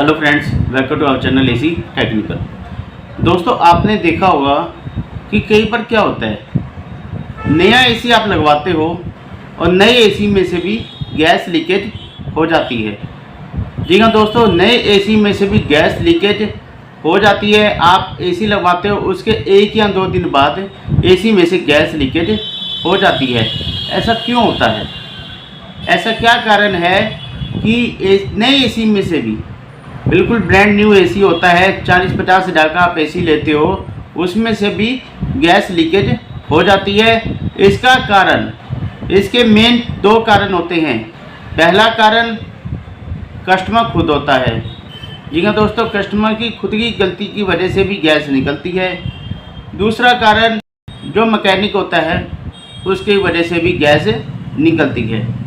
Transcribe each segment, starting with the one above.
Hello friends, welcome to our channel AC technical. दोस्तों, आपने देखा होगा कि कई बार क्या होता है, नया एसी आप लगवाते हो और नए एसी में से भी गैस लीकेज हो जाती है। जी हाँ दोस्तों, नए एसी में से भी गैस लीकेज हो जाती है। आप एसी लगवाते हो, उसके 1 या 2 दिन बाद एसी में से गैस लीकेज हो जाती है। ऐसा क्यों होता है? ऐसा क्या कारण है कि नए एसी में से भी, बिल्कुल ब्रांड न्यू एसी होता है, 40-50 हज़ार का आप एसी लेते हो, उसमें से भी गैस लीकेज हो जाती है। इसका कारण, इसके मेन 2 कारण होते हैं। पहला कारण कस्टमर खुद होता है। जी हाँ दोस्तों, कस्टमर की खुद की गलती की वजह से भी गैस निकलती है। दूसरा कारण जो मैकेनिक होता है उसकी वजह से भी गैस निकलती है।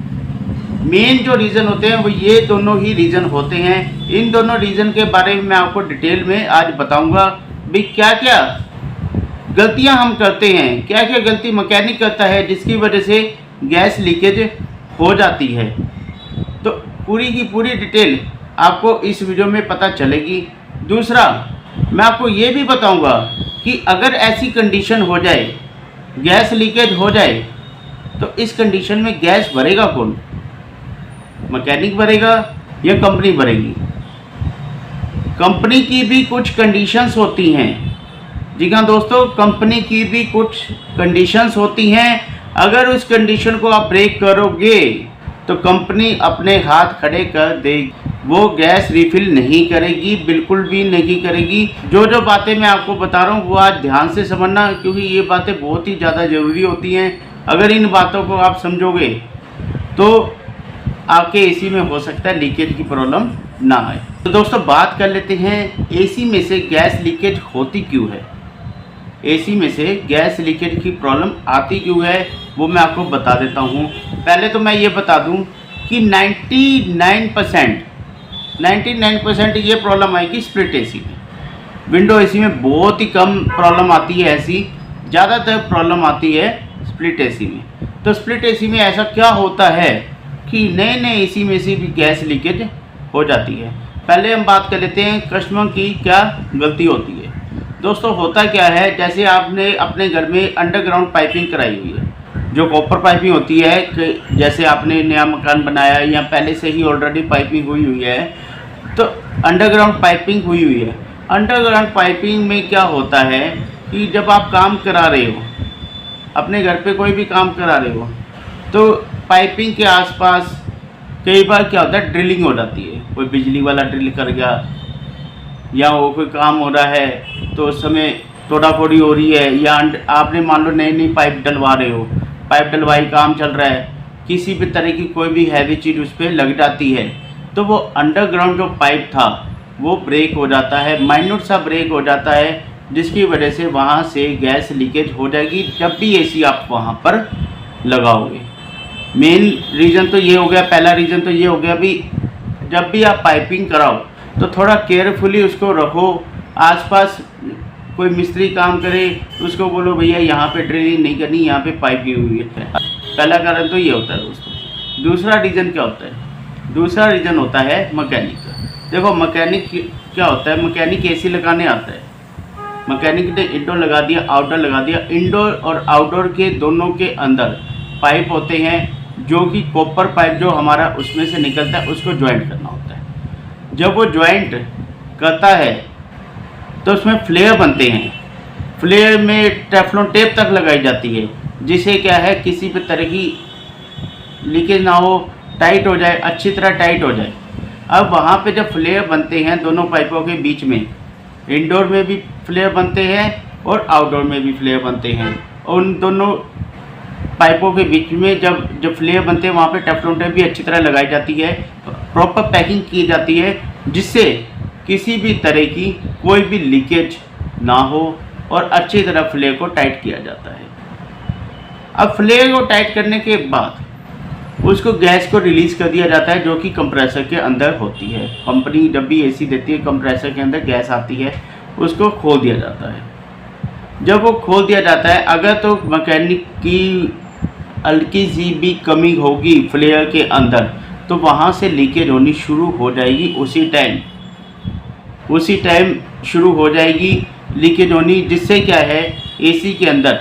मेन जो रीज़न होते हैं वो ये दोनों ही रीज़न होते हैं। इन दोनों रीज़न के बारे में मैं आपको डिटेल में आज बताऊंगा भी क्या क्या गलतियां हम करते हैं, क्या क्या गलती मैकेनिक करता है जिसकी वजह से गैस लीकेज हो जाती है। तो पूरी की पूरी डिटेल आपको इस वीडियो में पता चलेगी। दूसरा, मैं आपको ये भी बताऊंगा कि अगर ऐसी कंडीशन हो जाए, गैस लीकेज हो जाए, तो इस कंडीशन में गैस भरेगा कौन? मैकेनिक भरेगा या कंपनी भरेगी? कंपनी की भी कुछ कंडीशंस होती हैं। जी हाँ दोस्तों, कंपनी की भी कुछ कंडीशंस होती हैं। अगर उस कंडीशन को आप ब्रेक करोगे तो कंपनी अपने हाथ खड़े कर देगी। वो गैस रिफिल नहीं करेगी, बिल्कुल भी नहीं करेगी। जो जो बातें मैं आपको बता रहा हूँ वो आज ध्यान से समझना, क्योंकि ये बातें बहुत ही ज़्यादा ज़रूरी होती हैं। अगर इन बातों को आप समझोगे तो आपके एसी में हो सकता है लीकेज की प्रॉब्लम ना आए। तो दोस्तों, बात कर लेते हैं एसी में से गैस लीकेज होती क्यों है। एसी में से गैस लीकेज की प्रॉब्लम आती क्यों है वो मैं आपको बता देता हूँ। पहले तो मैं ये बता दूँ कि 99% ये प्रॉब्लम आएगी स्प्लिट एसी में। विंडो एसी में बहुत ही कम प्रॉब्लम आती है ऐसी, ज़्यादातर प्रॉब्लम आती है स्प्लिट एसी में। तो स्प्लिट एसी में ऐसा क्या होता है कि नए एसी में से भी गैस लीकेज हो जाती है। पहले हम बात कर लेते हैं कस्टमर की क्या गलती होती है। दोस्तों, होता क्या है, जैसे आपने अपने घर में अंडरग्राउंड पाइपिंग कराई हुई है, जो कॉपर पाइपिंग होती है, कि जैसे आपने नया मकान बनाया या पहले से ही ऑलरेडी पाइपिंग हुई है, तो अंडरग्राउंड पाइपिंग हुई है। अंडरग्राउंड पाइपिंग में क्या होता है कि जब आप काम करा रहे हो, अपने घर पे कोई भी काम करा रहे हो, तो पाइपिंग के आसपास कई बार क्या होता है, ड्रिलिंग हो जाती है। कोई बिजली वाला ड्रिल कर गया, या वो कोई काम हो रहा है तो उस समय तोड़ाफोड़ी हो रही है, या आपने मान लो नई पाइप डलवा रहे हो, पाइप डलवाई काम चल रहा है, किसी भी तरह की कोई भी हैवी चीज़ उस पर लग जाती है, तो वो अंडरग्राउंड जो पाइप था वो ब्रेक हो जाता है, माइन्यूट सा ब्रेक हो जाता है, जिसकी वजह से वहाँ से गैस लीकेज हो जाएगी जब भी एसी आप वहाँ पर लगाओगे। मेन रीज़न तो ये हो गया, पहला रीज़न तो ये हो गया भी जब भी आप पाइपिंग कराओ तो थोड़ा केयरफुली उसको रखो। आसपास कोई मिस्त्री काम करे तो उसको बोलो भैया यहाँ पे ड्रिलिंग नहीं करनी, यहाँ पे पाइपिंग हुई है। पहला कारण तो ये होता है दोस्तों। दूसरा रीज़न क्या होता है? दूसरा रीज़न होता है मैकेनिक का। देखो, मैकेनिक क्या होता है, मैकेनिक एसी लगाने आता है, मैकेनिक ने इंडोर लगा दिया, आउटडोर लगा दिया। इंडोर और आउटडोर के दोनों के अंदर पाइप होते हैं, जो कि कॉपर पाइप जो हमारा उसमें से निकलता है उसको ज्वाइंट करना होता है। जब वो ज्वाइंट करता है तो उसमें फ्लेयर बनते हैं। फ्लेयर में टेफ्लॉन टेप तक लगाई जाती है, जिससे क्या है, किसी भी तरह की लीकेज ना हो, टाइट हो जाए, अच्छी तरह टाइट हो जाए। अब वहाँ पे जब फ्लेयर बनते हैं दोनों पाइपों के बीच में, इंडोर में भी फ्लेयर बनते हैं और आउटडोर में भी फ्लेयर बनते हैं, और उन दोनों पाइपों के बीच में जब फ्लेयर बनते हैं वहाँ पे टेफ्लॉन टेप भी अच्छी तरह लगाई जाती है, प्रॉपर पैकिंग की जाती है, जिससे किसी भी तरह की कोई भी लीकेज ना हो और अच्छी तरह फ्लेयर को टाइट किया जाता है। अब फ्लेयर को टाइट करने के बाद उसको गैस को रिलीज़ कर दिया जाता है, जो कि कंप्रेसर के अंदर होती है। कंपनी जब भी एसी देती है, कंप्रेसर के अंदर गैस आती है, उसको खोल दिया जाता है। जब वो खोल दिया जाता है, अगर तो मैकेनिक की हल्की सी भी कमी होगी फ्लेयर के अंदर, तो वहाँ से लीकेज होनी शुरू हो जाएगी उसी टाइम। उसी टाइम शुरू हो जाएगी लीकेज होनी, जिससे क्या है एसी के अंदर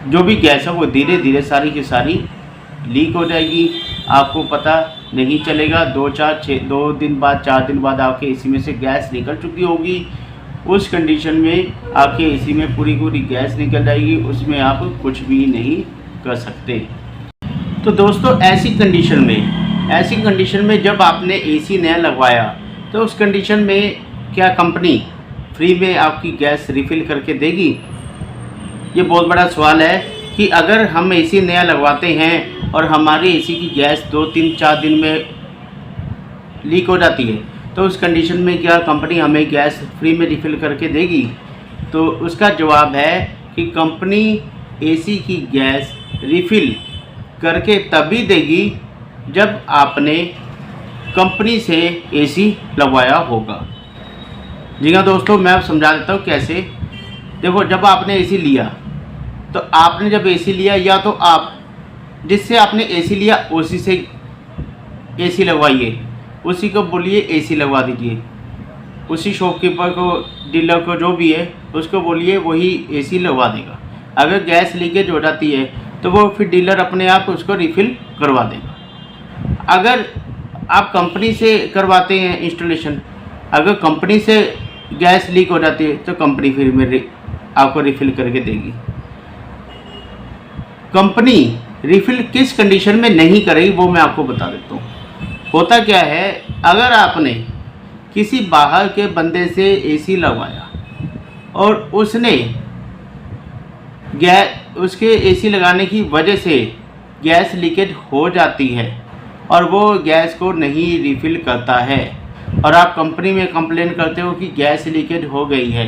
जो भी गैस है वो धीरे धीरे सारी की सारी लीक हो जाएगी। आपको पता नहीं चलेगा, 2 दिन बाद 4 दिन बाद आपके एसी में से गैस निकल चुकी होगी। उस कंडीशन में आपके एसी में पूरी गैस निकल जाएगी, उसमें आप कुछ भी नहीं कर सकते। तो दोस्तों ऐसी कंडीशन में जब आपने एसी नया लगवाया तो उस कंडीशन में क्या कंपनी फ्री में आपकी गैस रिफ़िल करके देगी? ये बहुत बड़ा सवाल है कि अगर हम एसी नया लगवाते हैं और हमारे एसी की गैस 2, 3, 4 दिन में लीक हो जाती है तो उस कंडीशन में क्या कंपनी हमें गैस फ्री में रिफ़िल करके देगी? तो उसका जवाब है कि कंपनी एसी की गैस रिफ़िल करके तभी देगी जब आपने कंपनी से एसी लगवाया होगा। जी हाँ दोस्तों, मैं अब समझा देता हूँ कैसे। देखो, जब आपने एसी लिया तो आपने जब एसी लिया, या तो आप जिससे आपने एसी लिया उसी से एसी लगवाइए, उसी को बोलिए एसी लगवा दीजिए। उसी शॉपकीपर को, डीलर को, जो भी है उसको बोलिए, वही एसी लगवा देगा। अगर गैस लीकेज हो जाती है तो वो फिर डीलर अपने आप उसको रिफ़िल करवा देगा। अगर आप कंपनी से करवाते हैं इंस्टॉलेशन, अगर कंपनी से गैस लीक हो जाती है तो कंपनी फिर में आपको रिफ़िल करके देगी। कंपनी रिफ़िल किस कंडीशन में नहीं करेगी वो मैं आपको बता देता हूँ। होता क्या है, अगर आपने किसी बाहर के बंदे से एसी लगवाया और उसके एसी लगाने की वजह से गैस लीकेज हो जाती है और वो गैस को नहीं रिफ़िल करता है और आप कंपनी में कंप्लेन करते हो कि गैस लीकेज हो गई है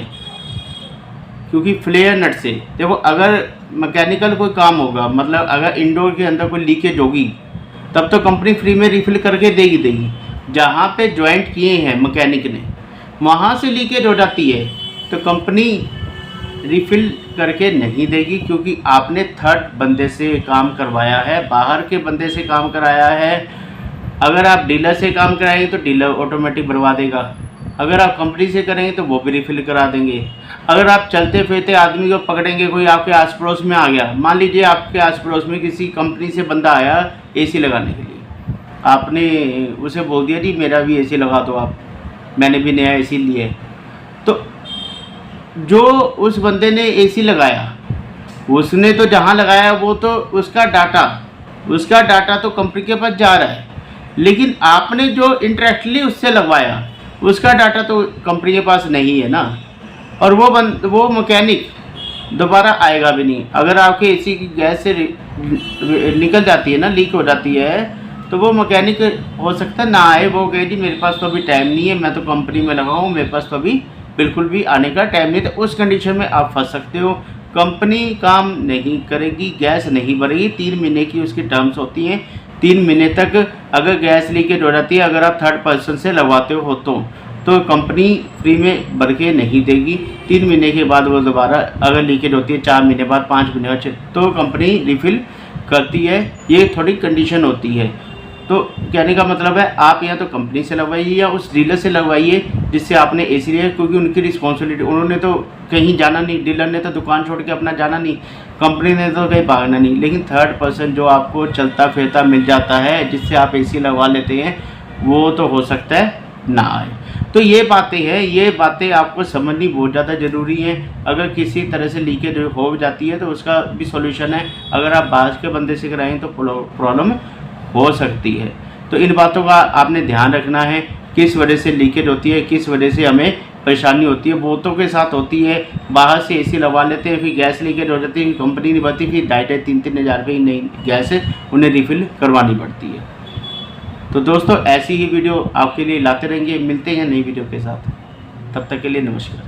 क्योंकि फ्लेयर नट से, देखो अगर मैकेनिकल कोई काम होगा, मतलब अगर इंडोर के अंदर कोई लीकेज होगी तब तो कंपनी फ्री में रिफ़िल करके देगी। जहाँ पे ज्वाइंट किए हैं मैकेनिक ने वहाँ से लीकेज हो जाती है तो कंपनी रिफ़िल करके नहीं देगी, क्योंकि आपने थर्ड बंदे से काम करवाया है, बाहर के बंदे से काम कराया है। अगर आप डीलर से काम कराएंगे तो डीलर ऑटोमेटिक बनवा देगा, अगर आप कंपनी से करेंगे तो वो भी रिफ़िल करा देंगे। अगर आप चलते फिरते आदमी को पकड़ेंगे, कोई आपके आस पड़ोस में आ गया, मान लीजिए आपके आस पड़ोस में किसी कंपनी से बंदा आया एसी लगाने के लिए, आपने उसे बोल दिया जी मेरा भी एसी लगा दो आप, मैंने भी नया एसी लिया है, तो जो उस बंदे ने एसी लगाया उसने तो जहाँ लगाया वो तो उसका डाटा तो कंपनी के पास जा रहा है, लेकिन आपने जो इंटरेक्टली उससे लगवाया उसका डाटा तो कंपनी के पास नहीं है ना, और वो मैकेनिक दोबारा आएगा भी नहीं। अगर आपके एसी की गैस से निकल जाती है ना, लीक हो जाती है, तो वो मैकेनिक हो सकता है ना आए, वो कहे जी मेरे पास तो अभी टाइम नहीं है, मैं तो कंपनी में लगा हूँ, मेरे पास तो अभी बिल्कुल भी आने का टाइम नहीं। तो उस कंडीशन में आप फंस सकते हो, कंपनी काम नहीं करेगी, गैस नहीं भरेगी। 3 महीने की उसकी टर्म्स होती हैं, 3 महीने तक अगर गैस लीकेज हो जाती है, अगर आप थर्ड पर्सन से लगवाते हो तो कंपनी फ्री में भर के नहीं देगी। 3 महीने के बाद वो दोबारा अगर लीकेज होती है, 4 महीने बाद, 5 महीने बाद, तो कंपनी रिफ़िल करती है। ये थोड़ी कंडीशन होती है। तो कहने का मतलब है आप या तो कंपनी से लगवाइए या उस डीलर से लगवाइए जिससे आपने एसी लिया, क्योंकि उनकी रिस्पॉन्सिबिलिटी, उन्होंने तो कहीं जाना नहीं, डीलर ने तो दुकान छोड़ के अपना जाना नहीं, कंपनी ने तो कहीं भागना नहीं, लेकिन थर्ड पर्सन जो आपको चलता फिरता मिल जाता है जिससे आप एसी लगवा लेते हैं, वो तो हो सकता है ना आए। तो ये बातें आपको समझनी बहुत ज़्यादा ज़रूरी है। अगर किसी तरह से लीकेज हो जाती है तो उसका भी सॉल्यूशन है, अगर आप बाहर के बंदे से कराएं तो प्रॉब्लम हो सकती है। तो इन बातों का आपने ध्यान रखना है, किस वजह से लीकेज होती है, किस वजह से हमें परेशानी होती है। बहुतों के साथ होती है, बाहर से एसी लगवा लेते हैं, फिर गैस लीकेज हो जाती है, कंपनी नहीं भरती, फिर 2,500-3,000 रुपये की नई गैस उन्हें रिफ़िल करवानी पड़ती है। तो दोस्तों ऐसी ही वीडियो आपके लिए लाते रहेंगे, मिलते हैं नई वीडियो के साथ, तब तक के लिए नमस्कार।